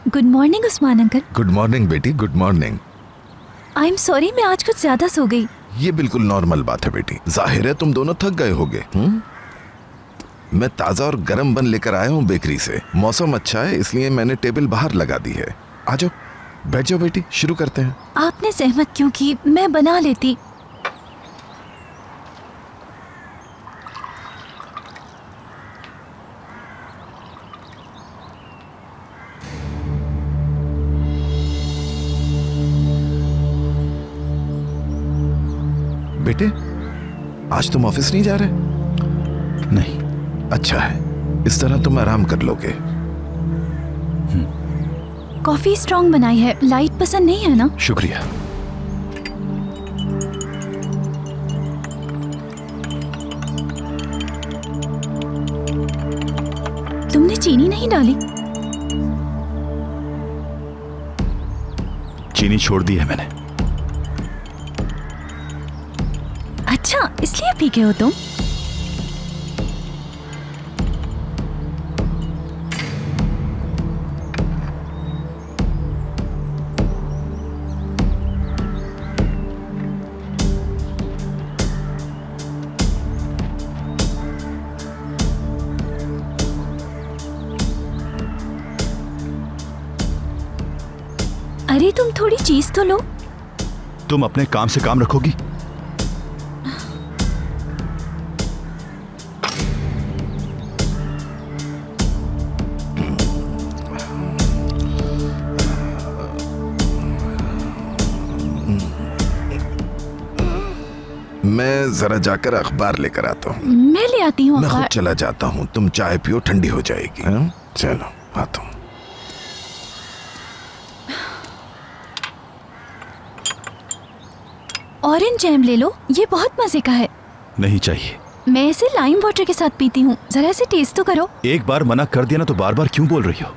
Good morning Usman uncle. Good morning बेटी, good morning. I am sorry, मैं आज कुछ ज्यादा सो गई। ये बिल्कुल नॉर्मल बात है बेटी, जाहिर है तुम दोनों थक गए होगे। मैं ताज़ा और गर्म बन लेकर आया हूँ बेकरी से। मौसम अच्छा है इसलिए मैंने टेबल बाहर लगा दी है। आ जाओ, बैठ जाओ बेटी, शुरू करते हैं। आपने जहमत क्यों की, मैं बना लेती। बेटे, आज तुम ऑफिस नहीं जा रहे? नहीं। अच्छा है, इस तरह तुम आराम कर लोगे। कॉफी स्ट्रॉन्ग बनाई है, लाइट पसंद नहीं है ना? शुक्रिया। तुमने चीनी नहीं डाली? चीनी छोड़ दी है मैंने। अच्छा, इसलिए पी गए हो तुम? अरे तुम थोड़ी चीज तो लो। तुम अपने काम से काम रखोगी? मैं जरा जाकर अखबार लेकर आता हूँ। मैं ले आती हूँ। मैं खुद चला जाता हूँ, तुम चाय पियो, ठंडी हो जाएगी। चलो आता हूँ। ऑरेंज जैम ले लो, ये बहुत मजे का है। नहीं चाहिए। मैं इसे लाइम वाटर के साथ पीती हूँ, जरा इसे टेस्ट तो करो। एक बार मना कर दिया ना तो बार बार क्यों बोल रही हो?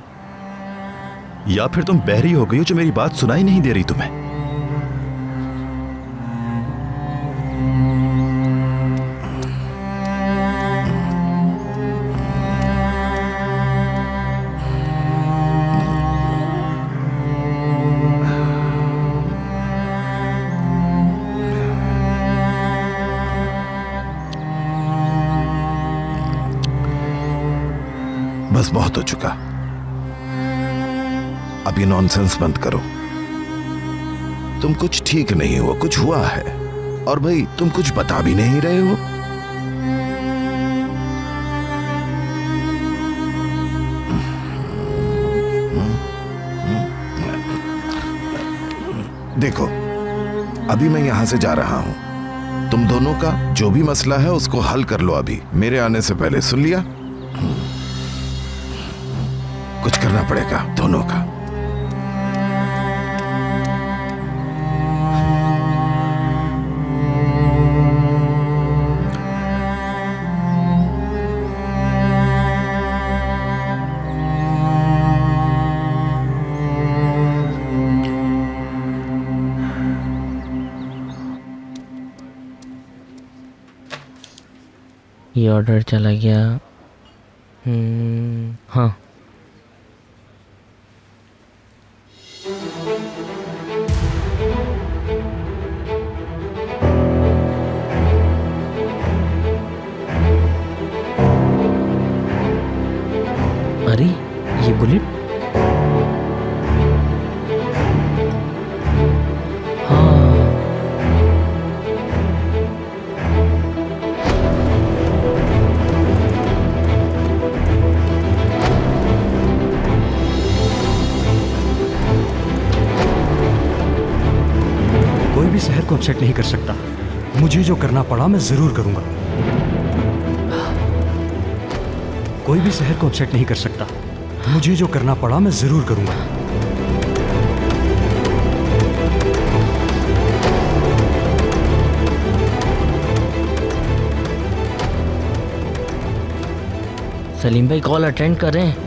या फिर तुम बहरी हो गई हो जो मेरी बात सुनाई नहीं दे रही तुम्हें? बस बहुत हो चुका, अब ये नॉनसेंस बंद करो। तुम कुछ ठीक नहीं हो, कुछ हुआ है, और भाई तुम कुछ बता भी नहीं रहे हो। देखो, अभी मैं यहां से जा रहा हूं, तुम दोनों का जो भी मसला है उसको हल कर लो अभी, मेरे आने से पहले। सुन लिया? कुछ करना पड़ेगा दोनों का। ये ऑर्डर चला गया। हाँ, अरे ये बुलेट। हाँ, कोई भी शहर को अपसेट नहीं कर सकता। मुझे जो करना पड़ा मैं जरूर करूंगा। कोई भी शहर को अपसेट नहीं कर सकता। मुझे जो करना पड़ा मैं जरूर करूंगा। सलीम भाई कॉल अटेंड कर रहे हैं।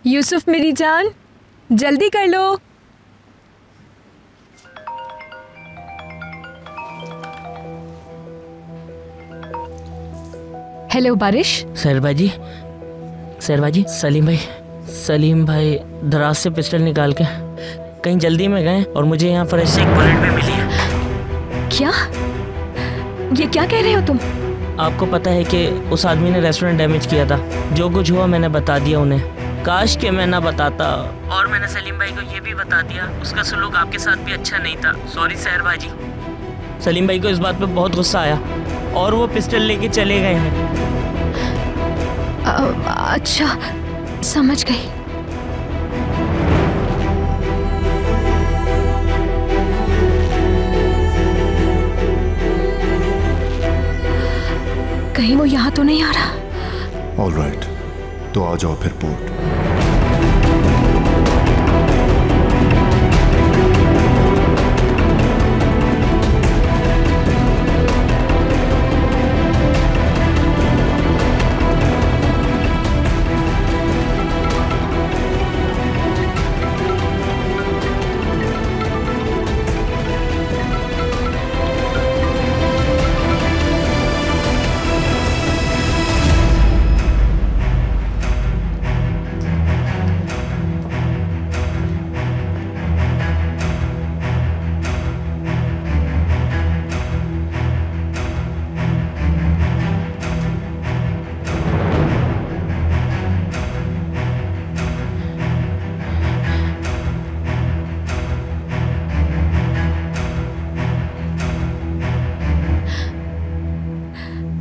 यूसुफ मेरी जान, जल्दी कर लो। हेलो बारिश। शेरबाजी, शेरबाजी, सलीम भाई दराज से पिस्टल निकाल के कहीं जल्दी में गए और मुझे यहाँ फ्रेश से एक बुलेट भी मिली है। क्या? ये क्या कह रहे हो तुम? आपको पता है कि उस आदमी ने रेस्टोरेंट डैमेज किया था। जो कुछ हुआ मैंने बता दिया उन्हें। काश कि मैं ना बताता। और मैंने सलीम भाई को ये भी बता दिया उसका सलूक आपके साथ भी अच्छा नहीं था। सॉरी शेरबाजी। सलीम भाई को इस बात पे बहुत गुस्सा आया और वो पिस्टल लेके चले गए हैं। अच्छा, समझ गई। कहीं वो यहाँ तो नहीं आ रहा। ऑलराइट, तो आ जाओ फिर पोर्ट।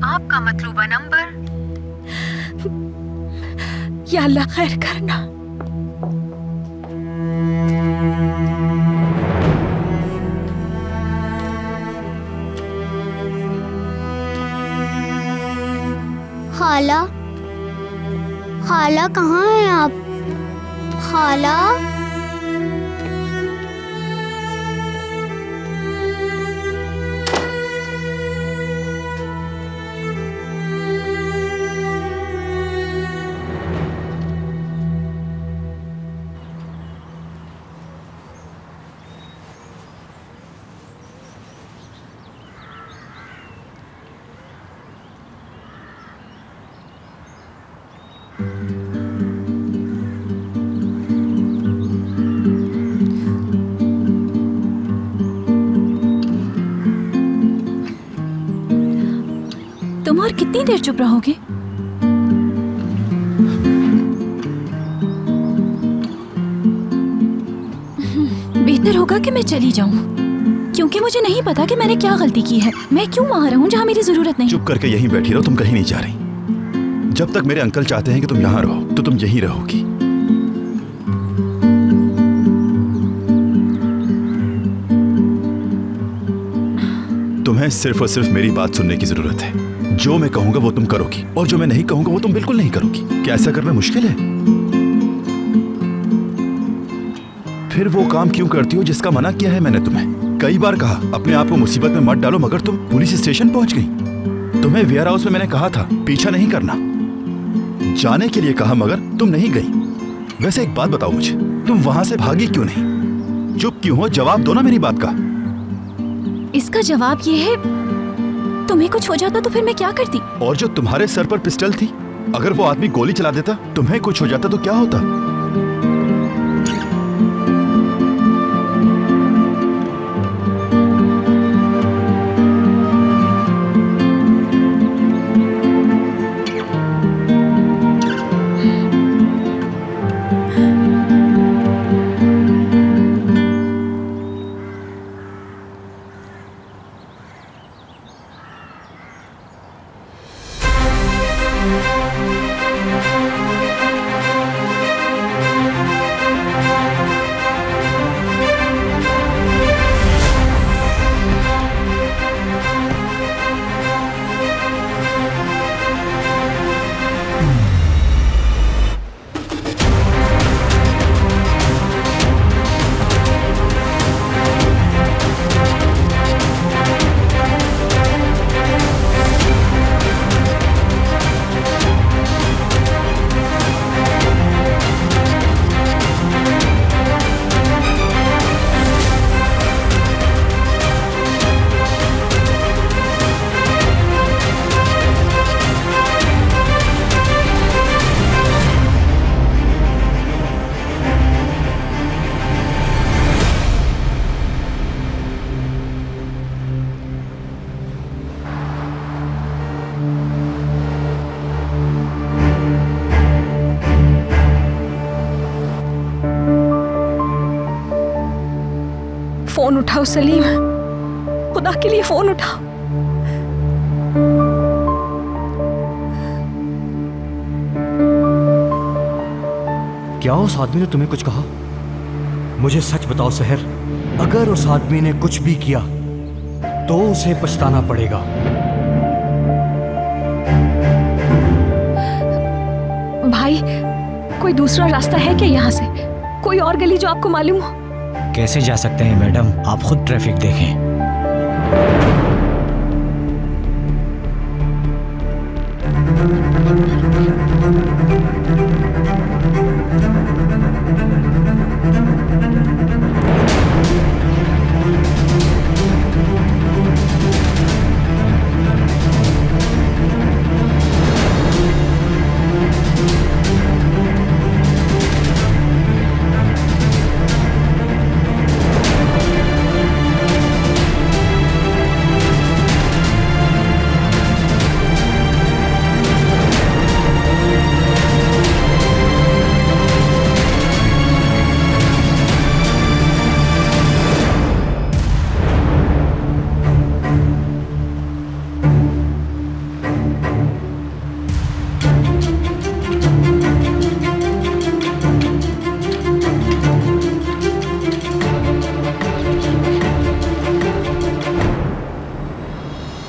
आपका मतलूबा नंबर। या अल्लाह खैर करना। खाला, खाला कहाँ हैं आप? खाला, तुम और कितनी देर चुप रहोगे? बेहतर होगा कि मैं चली जाऊं, क्योंकि मुझे नहीं पता कि मैंने क्या गलती की है। मैं क्यों वहां रहूं जहां मेरी जरूरत नहीं। चुप करके यहीं बैठी रहो, तुम कहीं नहीं जा रही। जब तक मेरे अंकल चाहते हैं कि तुम यहाँ रहो तो तुम यहीं रहोगी। तुम्हें सिर्फ और सिर्फ मेरी बात सुनने की जरूरत है। जो मैं कहूंगा वो तुम करोगी और जो मैं नहीं कहूंगा वो तुम बिल्कुल नहीं करोगी। क्या ऐसा करना मुश्किल है? फिर वो काम क्यों करती हो जिसका मना किया है मैंने तुम्हें? कई बार कहा अपने आप को मुसीबत में मत डालो, मगर तुम पुलिस स्टेशन पहुंच गई। तुम्हें वेयर हाउस में मैंने कहा था पीछा नहीं करना, जाने के लिए कहा, मगर तुम नहीं गई। वैसे एक बात बताओ मुझे, तुम वहां से भागी क्यों नहीं? चुप क्यों हो? जवाब दो ना मेरी बात का। इसका जवाब ये है, तुम्हें कुछ हो जाता तो फिर मैं क्या करती? और जो तुम्हारे सर पर पिस्टल थी, अगर वो आदमी गोली चला देता, तुम्हें कुछ हो जाता तो क्या होता? हेलो सलीम, खुदा के लिए फोन उठाओ। क्या उस आदमी ने तुम्हें कुछ कहा? मुझे सच बताओ सहर, अगर उस आदमी ने कुछ भी किया तो उसे पछताना पड़ेगा। भाई, कोई दूसरा रास्ता है क्या यहाँ से? कोई और गली जो आपको मालूम हो? कैसे जा सकते हैं मैडम, आप खुद ट्रैफिक देखें।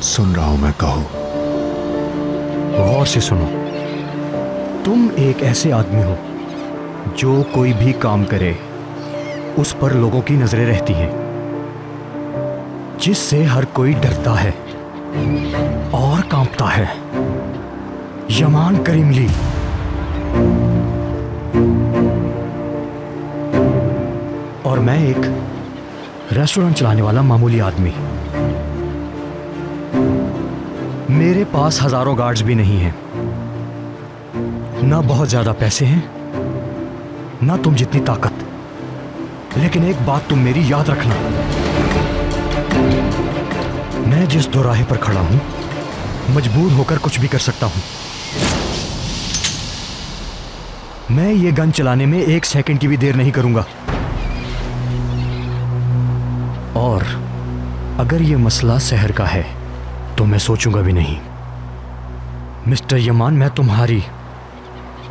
सुन रहा हूं मैं, कहो। गौर से सुनो, तुम एक ऐसे आदमी हो जो कोई भी काम करे उस पर लोगों की नजरें रहती हैं, जिससे हर कोई डरता है और कांपता है। यमान करीमली। और मैं एक रेस्टोरेंट चलाने वाला मामूली आदमी। मेरे पास हजारों गार्ड्स भी नहीं हैं, ना बहुत ज्यादा पैसे हैं, ना तुम जितनी ताकत। लेकिन एक बात तुम मेरी याद रखना, मैं जिस दोराहे पर खड़ा हूं मजबूर होकर कुछ भी कर सकता हूं। मैं ये गन चलाने में 1 सेकंड की भी देर नहीं करूंगा। और अगर ये मसला शहर का है तो मैं सोचूंगा भी नहीं। मिस्टर यमान, मैं तुम्हारी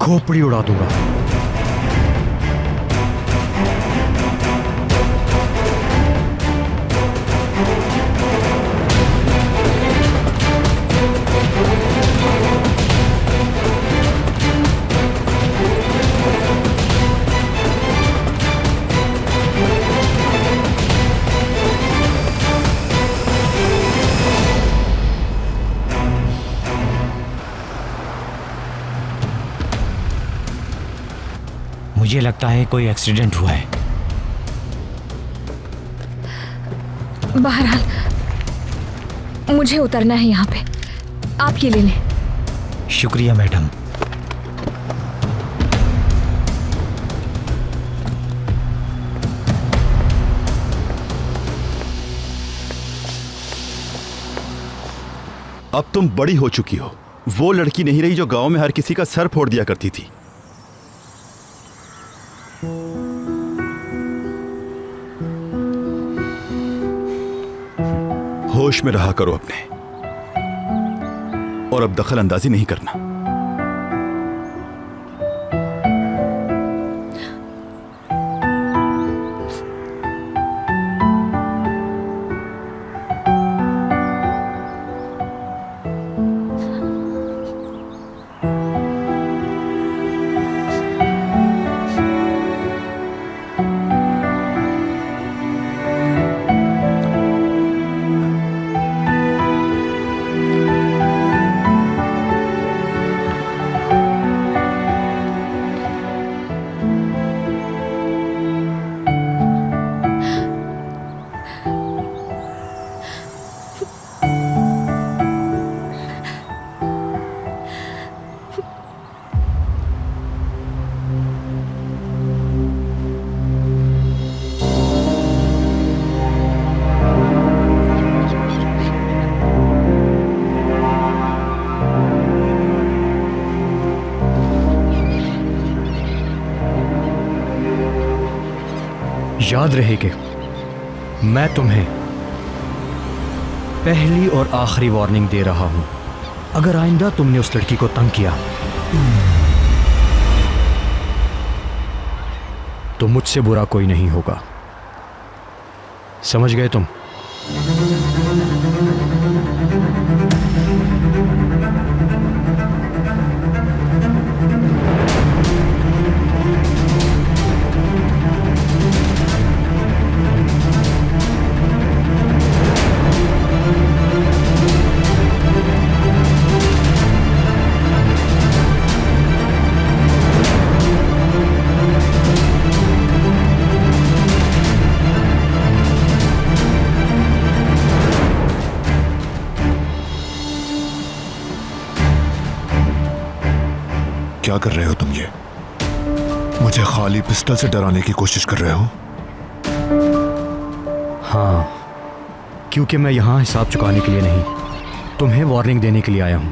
खोपड़ी उड़ा दूंगा। मुझे लगता है कोई एक्सीडेंट हुआ है। बहरहाल मुझे उतरना है यहाँ पे, आप ये ले लें। शुक्रिया मैडम। अब तुम बड़ी हो चुकी हो, वो लड़की नहीं रही जो गांव में हर किसी का सर फोड़ दिया करती थी। होश में रहा करो अपने, और अब दखल अंदाजी नहीं करना। याद रहे कि मैं तुम्हें पहली और आखिरी वार्निंग दे रहा हूं, अगर आइंदा तुमने उस लड़की को तंग किया तो मुझसे बुरा कोई नहीं होगा। समझ गए तुम? क्या कर रहे हो तुम? ये मुझे खाली पिस्टल से डराने की कोशिश कर रहे हो? हाँ, क्योंकि मैं यहां हिसाब चुकाने के लिए नहीं, तुम्हें वार्निंग देने के लिए आया हूं।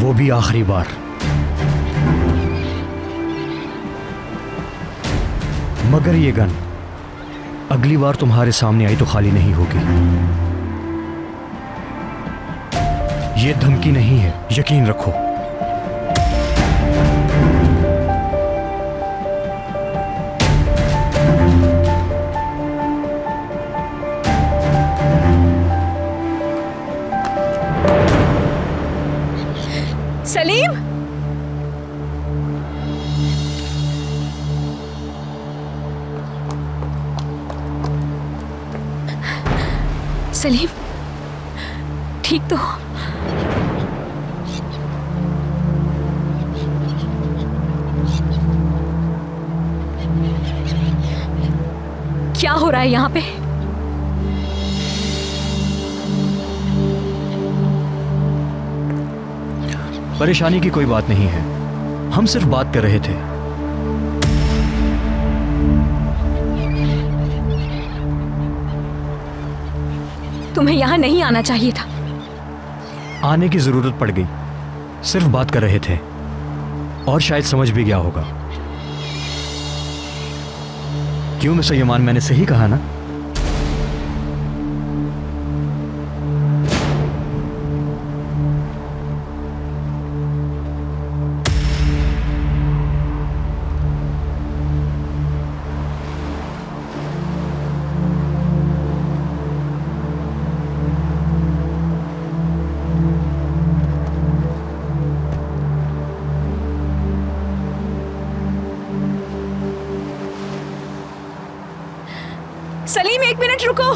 वो भी आखिरी बार। मगर ये गन अगली बार तुम्हारे सामने आई तो खाली नहीं होगी। ये धमकी नहीं है, यकीन रखो। सलीम, सलीम, ठीक तो हो? क्या हो रहा है यहाँ पे? परेशानी की कोई बात नहीं है, हम सिर्फ बात कर रहे थे। तुम्हें यहाँ नहीं आना चाहिए था। आने की जरूरत पड़ गई, सिर्फ बात कर रहे थे और शायद समझ भी गया होगा। क्यों मिस्टर यमान, मैंने सही कहा ना? सलीम, एक मिनट रुको।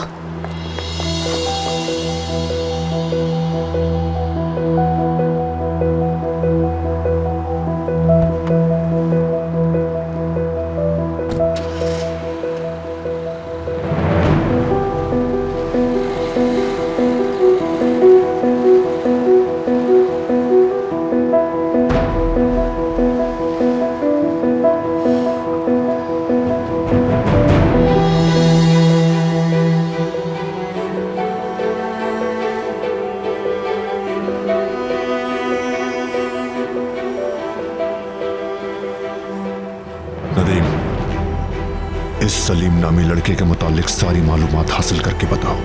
इस सलीम नामी लड़के के मुतालिक सारी मालूमात हासिल करके बताओ।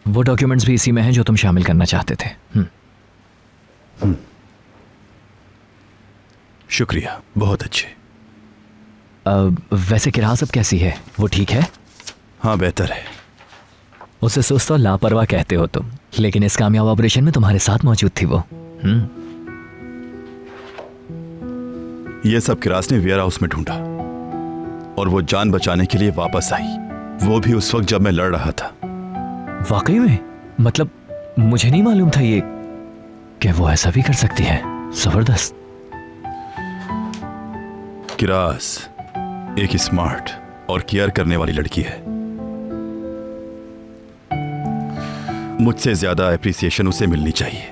वो डॉक्यूमेंट्स भी इसी में हैं जो तुम शामिल करना चाहते थे। शुक्रिया, बहुत अच्छे। वैसे किरास अब कैसी है? वो ठीक है? हाँ, बेहतर है। उसे सुस्त और लापरवाह कहते हो तुम, लेकिन इस कामयाब ऑपरेशन में तुम्हारे साथ मौजूद थी वो। ये सब किरास ने वेयर हाउस में ढूंढा और वो जान बचाने के लिए वापस आई, वो भी उस वक्त जब मैं लड़ रहा था। वाकई में? मतलब मुझे नहीं मालूम था ये कि वो ऐसा भी कर सकती है। जबरदस्त। किरास एक स्मार्ट और केयर करने वाली लड़की है। मुझसे ज्यादा एप्रिसिएशन उसे मिलनी चाहिए।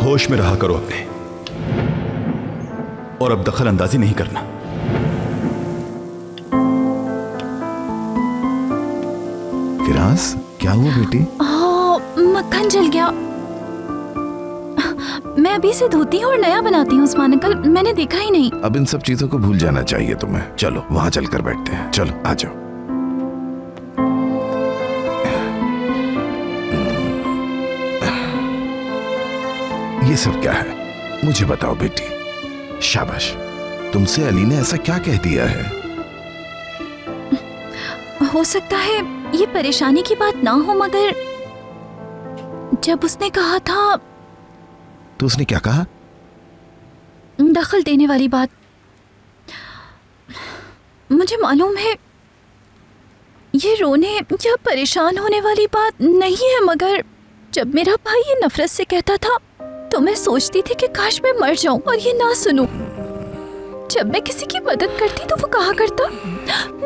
होश में रहा करो अपने, और अब दखल अंदाजी नहीं करना। किरास, क्या हुआ बेटी? मक्खन जल गया। मैं अभी से धोती हूँ और नया बनाती हूँ उस्मान अंकल, मैंने देखा ही नहीं। अब इन सब चीजों को भूल जाना चाहिए तुम्हें। चलो वहां चलकर बैठते हैं। चलो आ जाओ। ये सब क्या है, मुझे बताओ बेटी। शाबाश, तुमसे अली ने ऐसा क्या कह दिया है? हो सकता है ये परेशानी की बात ना हो, मगर जब उसने कहा था। तो उसने क्या कहा? दखल देने वाली बात। मुझे मालूम है ये रोने या परेशान होने वाली बात नहीं है, मगर जब मेरा भाई ये नफरत से कहता था तो मैं सोचती थी कि काश मैं मर जाऊं और ये ना सुनूं। जब मैं किसी की मदद करती तो वो कहा करता,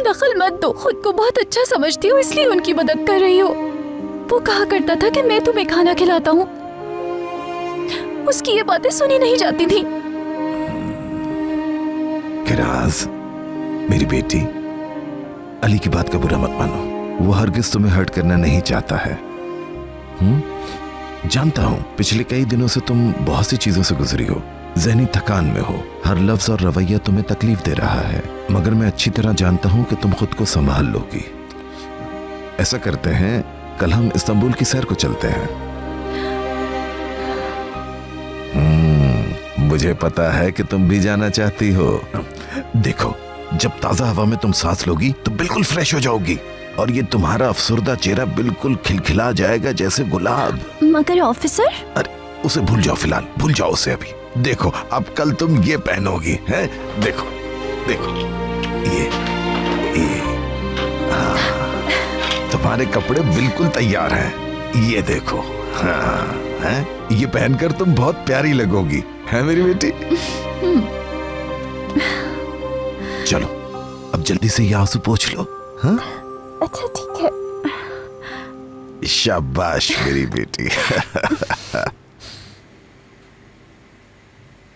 दखल मत दो, खुद को बहुत अच्छा समझती हूँ इसलिए उनकी मदद कर रही हो। वो कहा करता था कि मैं तुम्हें खाना खिलाता हूँ। उसकी ये बातें सुनी नहीं जाती थी। किरास, मेरी बेटी, अली की बात का बुरा मत मानो। वो हरगिज तुम्हें हर्ट करना नहीं चाहता है। जानता हूं पिछले कई दिनों से तुम बहुत सी चीजों से गुजरी हो, ज़हनी थकान में हो, हर लफ्ज और रवैया तुम्हें तकलीफ दे रहा है, मगर मैं अच्छी तरह जानता हूं कि तुम खुद को संभाल लोगी। ऐसा करते हैं, कल हम इस्तांबुल की सैर को चलते हैं। मुझे पता है कि तुम भी जाना चाहती हो। देखो, जब ताजा हवा में तुम सांस लोगी तो बिल्कुल फ्रेश हो जाओगी और ये तुम्हारा अफसुर्दा चेहरा बिल्कुल खिलखिला जाएगा जैसे गुलाब। मगर ऑफिसर? अरे उसे भूल जाओ, फिलहाल भूल जाओ उसे अभी। देखो, अब कल तुम ये पहनोगी, हैं? देखो देखो, ये तुम्हारे कपड़े बिल्कुल तैयार हैं। ये देखो, हाँ, हैं? ये पहनकर तुम बहुत प्यारी लगोगी, है मेरी बेटी? चलो अब जल्दी से ये आंसू पोंछ लो। हाँ? अच्छा ठीक है। शाबाश मेरी बेटी।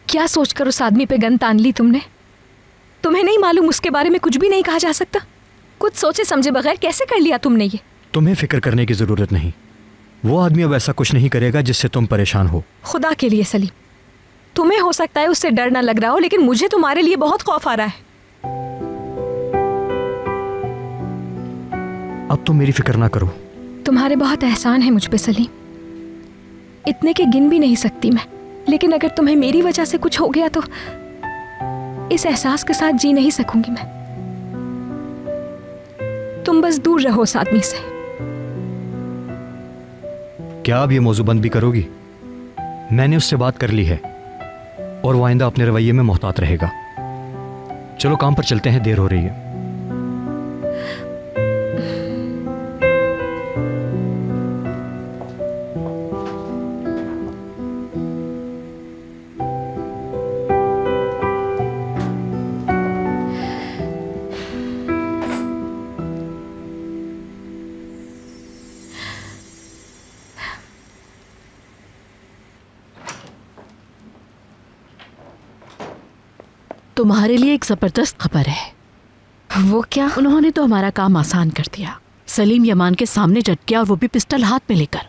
क्या सोचकर उस आदमी पे गन तान ली तुमने? तुम्हें नहीं मालूम उसके बारे में कुछ भी नहीं कहा जा सकता? कुछ सोचे समझे बगैर कैसे कर लिया तुमने ये? तुम्हें फिक्र करने की जरूरत नहीं। वो आदमी अब ऐसा कुछ नहीं करेगा जिससे तुम परेशान हो। खुदा के लिए सलीम, तुम्हें हो सकता है उससे डर ना लग रहा हो, लेकिन मुझे तुम्हारे लिए बहुत खौफ आ रहा है। अब तुम मेरी फिक्र ना करो। तुम्हारे बहुत एहसान है मुझ पे सलीम, इतने के गिन भी नहीं सकती मैं, लेकिन अगर तुम्हें मेरी वजह से कुछ हो गया तो इस एहसास के साथ जी नहीं सकूंगी मैं। तुम बस दूर रहो उस आदमी से। क्या अब ये मौजू बंद भी करोगी? मैंने उससे बात कर ली है और वो आइंदा अपने रवैये में मोहतात रहेगा। चलो काम पर चलते हैं, देर हो रही है। तुम्हारे लिए एक जबरदस्त खबर है। वो क्या? उन्होंने तो हमारा काम आसान कर दिया। सलीम यमान के सामने डट गया और वो भी पिस्टल हाथ में लेकर।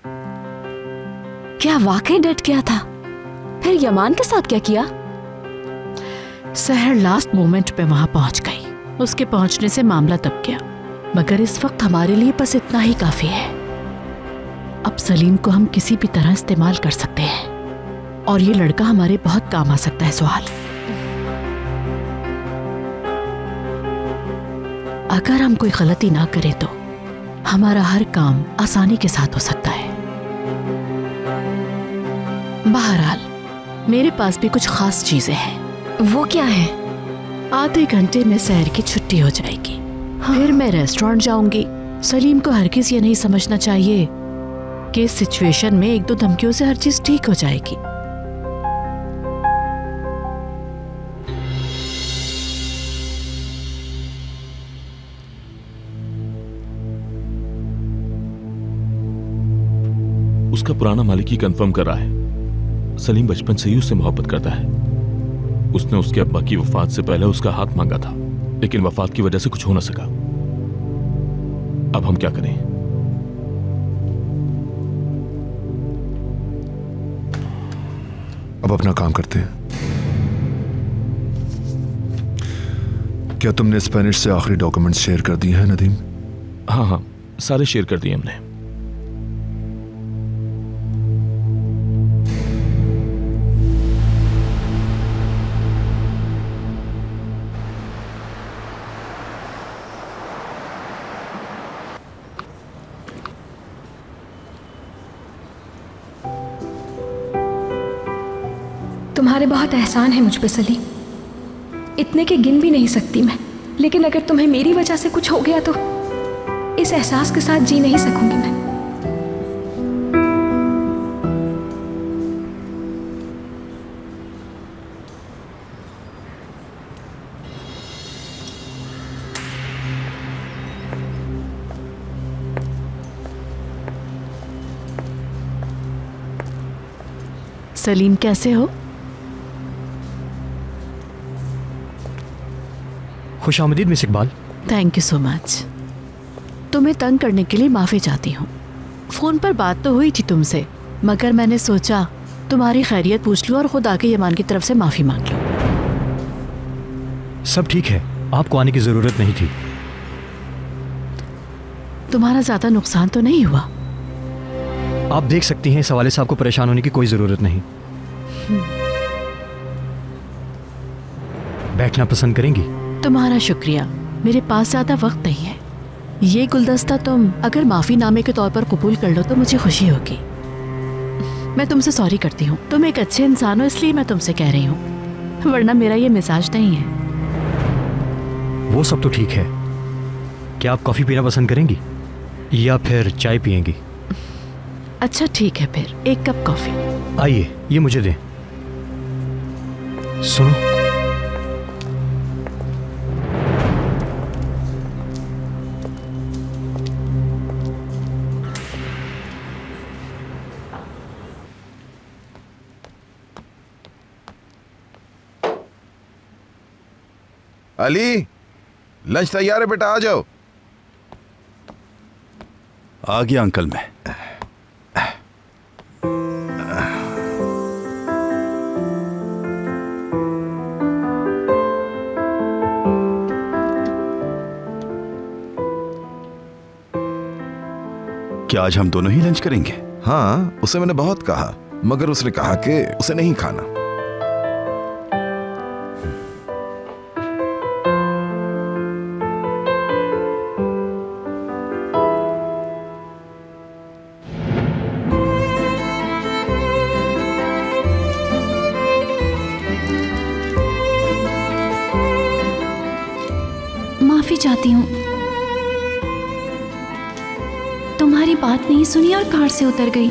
क्या वाकई डट गया था? फिर यमान के साथ क्या किया? सहर लास्ट मोमेंट पे वहां पहुंच गई। उसके पहुंचने से मामला दब गया, मगर इस वक्त हमारे लिए बस इतना ही काफी है। अब सलीम को हम किसी भी तरह इस्तेमाल कर सकते हैं और ये लड़का हमारे बहुत काम आ सकता है। सुहाल, अगर हम कोई गलती ना करें तो हमारा हर काम आसानी के साथ हो सकता है। बहरहाल मेरे पास भी कुछ खास चीजें हैं। वो क्या है? आधे घंटे में सहर की छुट्टी हो जाएगी। फिर मैं रेस्टोरेंट जाऊंगी। सलीम को हरगिज ये नहीं समझना चाहिए कि इस सिचुएशन में एक दो धमकियों से हर चीज ठीक हो जाएगी। उसका पुराना मालिक ही कंफर्म कर रहा है। सलीम बचपन से ही उससे मोहब्बत करता है। उसने उसके अब्बा की वफात से पहले उसका हाथ मांगा था, लेकिन वफात की वजह से कुछ हो ना सका। अब हम क्या करें? अब अपना काम करते हैं। क्या तुमने स्पेनिश से आखिरी डॉक्यूमेंट्स शेयर कर दिए हैं नदीम? हाँ हाँ, सारे शेयर कर दिए हमने। तुम्हारे बहुत एहसान है मुझ पे सलीम, इतने के गिन भी नहीं सकती मैं। लेकिन अगर तुम्हें मेरी वजह से कुछ हो गया तो इस एहसास के साथ जी नहीं सकूंगी मैं। सलीम कैसे हो? खुशामदीद miss Iqbal. Thank you so much. तुम्हें तंग करने के लिए माफ़ी चाहती हूँ। फ़ोन पर बात तो हुई थी तुमसे, मगर मैंने सोचा तुम्हारी खैरियत पूछ लूँ और खुद आके यमान की तरफ से माफ़ी मांग लूँ। सब ठीक है, आपको आने की ज़रूरत नहीं थी। तुम्हारा ज़्यादा नुकसान तो नहीं हुआ? आप देख सकती हैं, इस हवाले से आपको परेशान होने की कोई ज़रूरत नहीं। बैठना पसंद करेंगी? तुम्हारा शुक्रिया, मेरे पास ज़्यादा वक्त नहीं है। ये गुलदस्ता तुम अगर माफ़ीनामे के तौर पर कबूल कर लो तो मुझे खुशी होगी। मैं तुमसे सॉरी करती हूँ। तुम एक अच्छे इंसान हो इसलिए मैं तुमसे कह रही हूँ, वरना मेरा ये मिजाज नहीं है। वो सब तो ठीक है। क्या आप कॉफ़ी पीना पसंद करेंगी या फिर चाय पिएंगी? अच्छा ठीक है, फिर एक कप कॉफ़ी। आइए, ये मुझे दें। सुनो, अली, लंच तैयार है बेटा, आ जाओ। आ गया अंकल मैं। क्या आज हम दोनों ही लंच करेंगे? हाँ, उसे मैंने बहुत कहा, मगर उसने कहा कि उसे नहीं खाना। माफी चाहती हूँ, तुम्हारी बात नहीं सुनी और कार से उतर गई।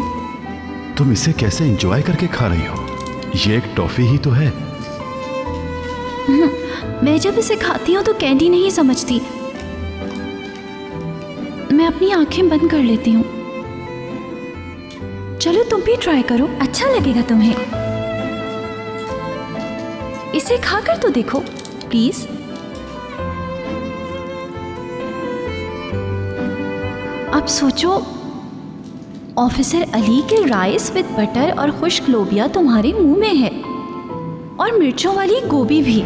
तुम इसे कैसे एंजॉय करके खा रही हो? ये एक टॉफी ही तो है। मैं जब इसे खाती हूँ तो कैंडी नहीं समझती। मैं अपनी आंखें बंद कर लेती हूँ। चलो तुम भी ट्राई करो, अच्छा लगेगा तुम्हें। इसे खाकर तो देखो प्लीज। अब सोचो, ऑफिसर अली के राइस विद बटर और खुश्क लोबिया तुम्हारे मुंह में है, और मिर्चों वाली गोभी भी।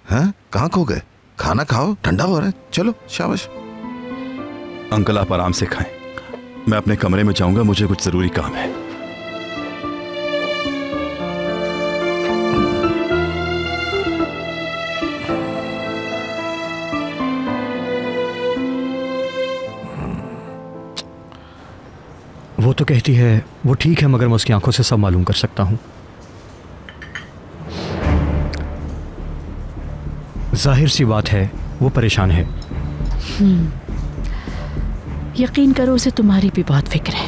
हाँ, कहाँ खो गए? खाना खाओ, ठंडा हो रहा है। चलो, शाबाश। अंकल आप आराम से खाएं, मैं अपने कमरे में जाऊंगा, मुझे कुछ जरूरी काम है। तो कहती है वो ठीक है, मगर मैं उसकी आंखों से सब मालूम कर सकता हूँ। जाहिर सी बात है वो परेशान है। यकीन करो उसे तुम्हारी भी बहुत फिक्र है।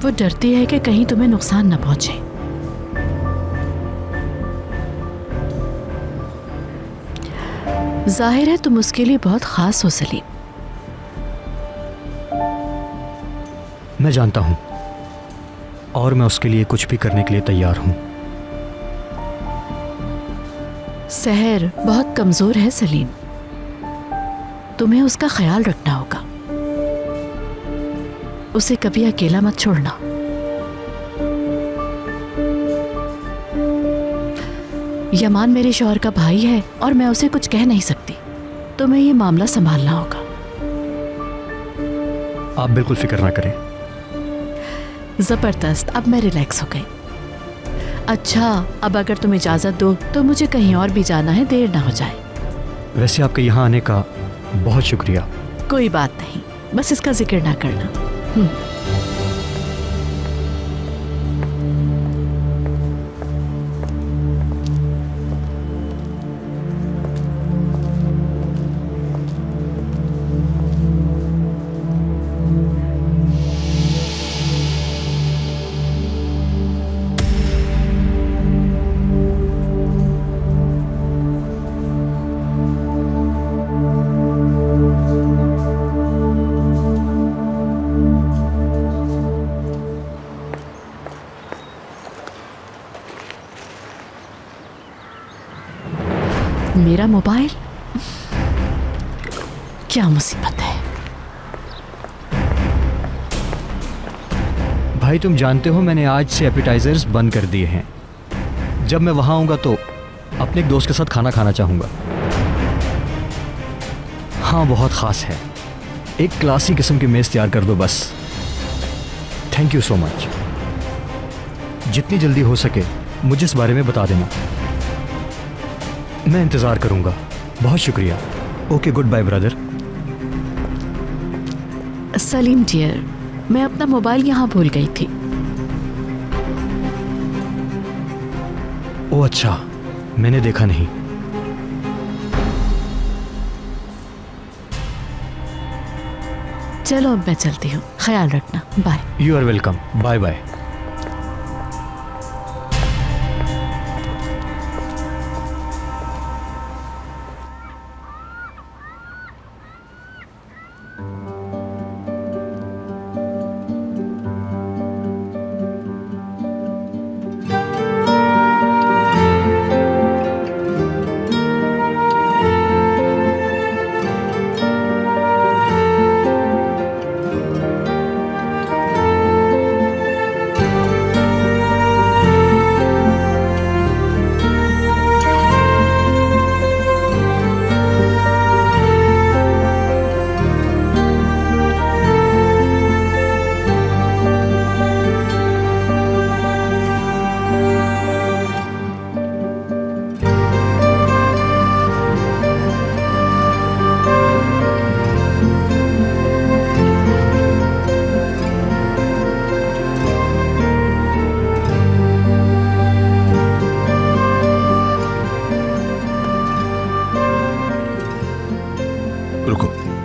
वो डरती है कि कहीं तुम्हें नुकसान न पहुंचे। जाहिर है तुम उसके लिए बहुत खास हो सलीम। मैं जानता हूं और मैं उसके लिए कुछ भी करने के लिए तैयार हूं। सहर बहुत कमजोर है सलीम, तुम्हें उसका ख्याल रखना होगा। उसे कभी अकेला मत छोड़ना। यमान मेरे शौहर का भाई है और मैं उसे कुछ कह नहीं सकती। तुम्हें ये मामला संभालना होगा। आप बिल्कुल फिक्र ना करें। जबरदस्त, अब मैं रिलैक्स हो गई। अच्छा, अब अगर तुम इजाजत दो तो मुझे कहीं और भी जाना है, देर ना हो जाए। वैसे आपके यहाँ आने का बहुत शुक्रिया। कोई बात नहीं, बस इसका जिक्र ना करना। मेरा मोबाइल, क्या मुसीबत है। भाई तुम जानते हो मैंने आज से एपिटाइजर्स बंद कर दिए हैं। जब मैं वहां आऊंगा तो अपने एक दोस्त के साथ खाना खाना चाहूंगा। हाँ, बहुत खास है। एक क्लासी किस्म की मेज़ तैयार कर दो बस। Thank you so much. जितनी जल्दी हो सके मुझे इस बारे में बता देना। मैं इंतज़ार करूंगा। बहुत शुक्रिया। Okay, goodbye brother. Salim dear, मैं अपना मोबाइल यहाँ भूल गई थी। ओह अच्छा, मैंने देखा नहीं। चलो अब मैं चलती हूँ, ख्याल रखना। Bye. You are welcome. Bye bye.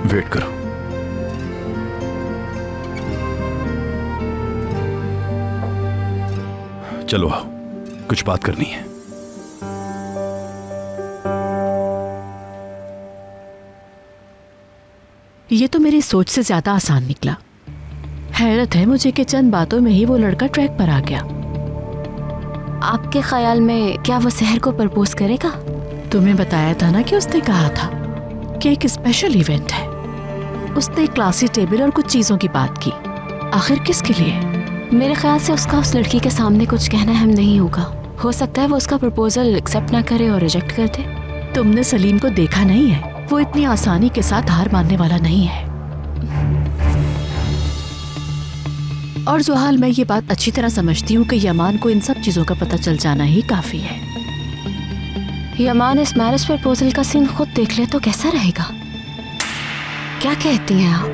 Wait करो। चलो आओ, कुछ बात करनी है। ये तो मेरी सोच से ज्यादा आसान निकला। हैरत है मुझे कि चंद बातों में ही वो लड़का ट्रैक पर आ गया। आपके ख्याल में क्या वो सहर को प्रपोज करेगा? तुम्हें बताया था ना कि उसने कहा था कि एक स्पेशल इवेंट है। उसने एक क्लासी टेबल और कुछ चीजों की बात की। आखिर किसके लिए? मेरे ख्याल से उसका उस लड़की के सामने कुछ कहना हम नहीं होगा। हो सकता है वो उसका प्रपोजल एक्सेप्ट ना करे और रिजेक्ट कर दे। तुमने सलीम को देखा नहीं है, वो इतनी आसानी के साथ हार मानने वाला नहीं है। और जुहाल, मैं ये बात अच्छी तरह समझती हूँ कि यमान को इन सब चीजों का पता चल जाना ही काफी है। यमान इस मैरिज प्रपोजल का सीन खुद देख ले तो कैसा रहेगा? क्या कहती हैं आप?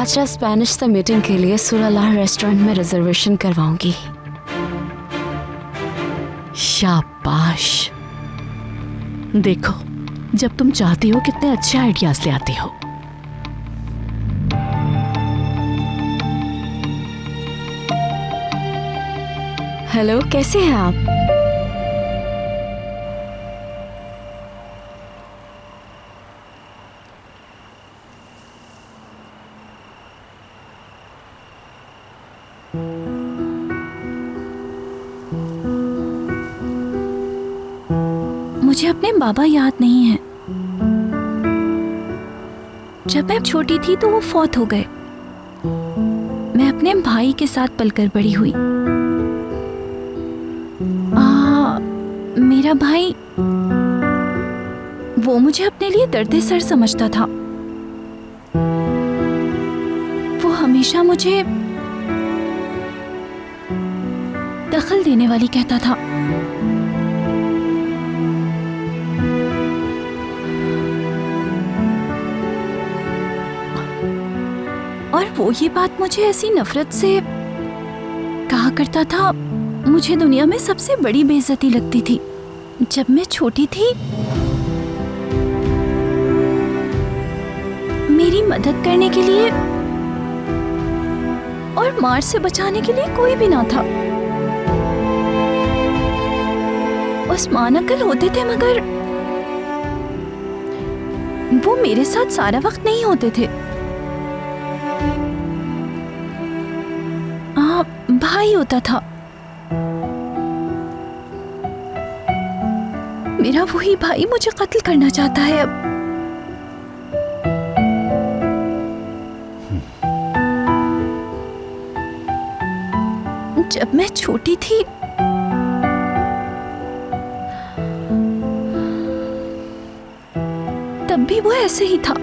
आज रात स्पेनिश से मीटिंग के लिए सुराला रेस्टोरेंट में रिजर्वेशन करवाऊंगी। शाबाश। देखो, जब तुम चाहती हो कितने अच्छे आइडियाज ले आती हो। हेलो, कैसे हैं आप? मुझे अपने बाबा याद नहीं है। जब मैं छोटी थी तो वो फौत हो गए। मैं अपने भाई के साथ पलकर बड़ी हुई। मेरा भाई, वो मुझे अपने लिए दर्द सर समझता था। वो हमेशा मुझे दखल देने वाली कहता था। और वो ये बात मुझे ऐसी नफरत से कहा करता था, मुझे दुनिया में सबसे बड़ी बेइज्जती लगती थी। जब मैं छोटी थी, मेरी मदद करने के लिए और मार से बचाने के लिए कोई भी ना था। उस्मान अंकल होते थे, मगर वो मेरे साथ सारा वक्त नहीं होते थे। भाई होता था मेरा, वही भाई मुझे कत्ल करना चाहता है अब। जब मैं छोटी थी, तब भी वो ऐसे ही था।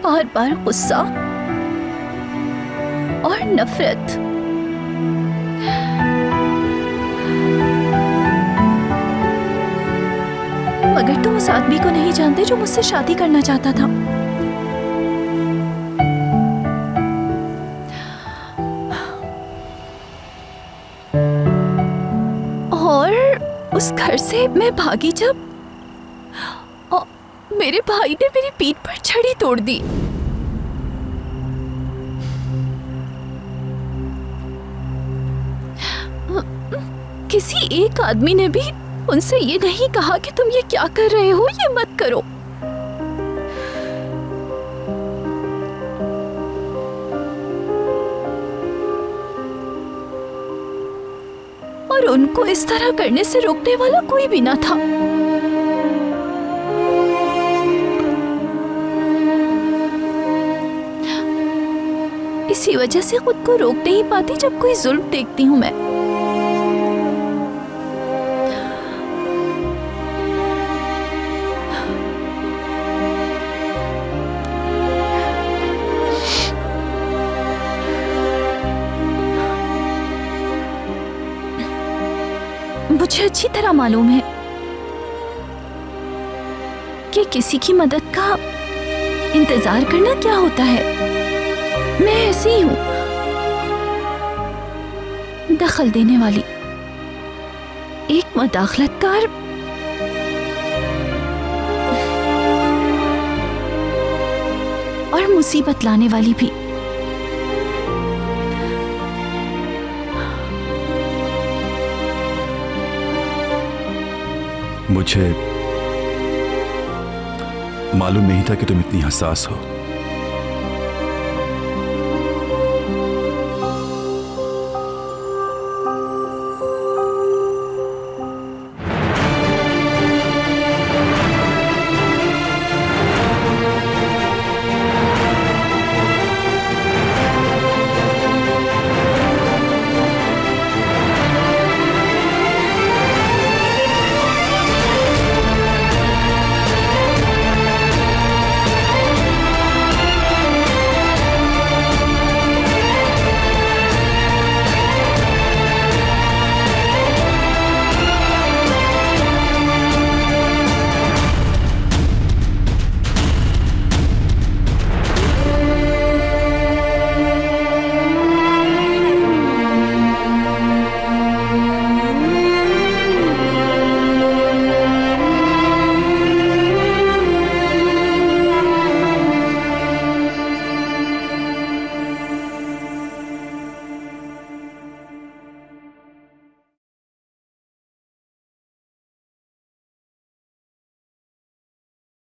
बार बार गुस्सा और नफरत। मगर तुम उस आदमी को नहीं जानते जो मुझसे शादी करना चाहता था। और उस घर से मैं भागी जब मेरे भाई ने मेरी पीठ पर छड़ी तोड़ दी। किसी एक आदमी ने भी उनसे ये नहीं कहा कि तुम ये क्या कर रहे हो, ये मत करो। और उनको इस तरह करने से रोकने वाला कोई भी ना था। इसी वजह से खुद को रोक नहीं पाती जब कोई जुल्म देखती हूं मैं। मुझे अच्छी तरह मालूम है कि किसी की मदद का इंतजार करना क्या होता है। मैं ऐसी ही हूं, दखल देने वाली, एक मुदाखलतकार। और मुसीबत लाने वाली भी। मुझे मालूम नहीं था कि तुम इतनी हसास हो।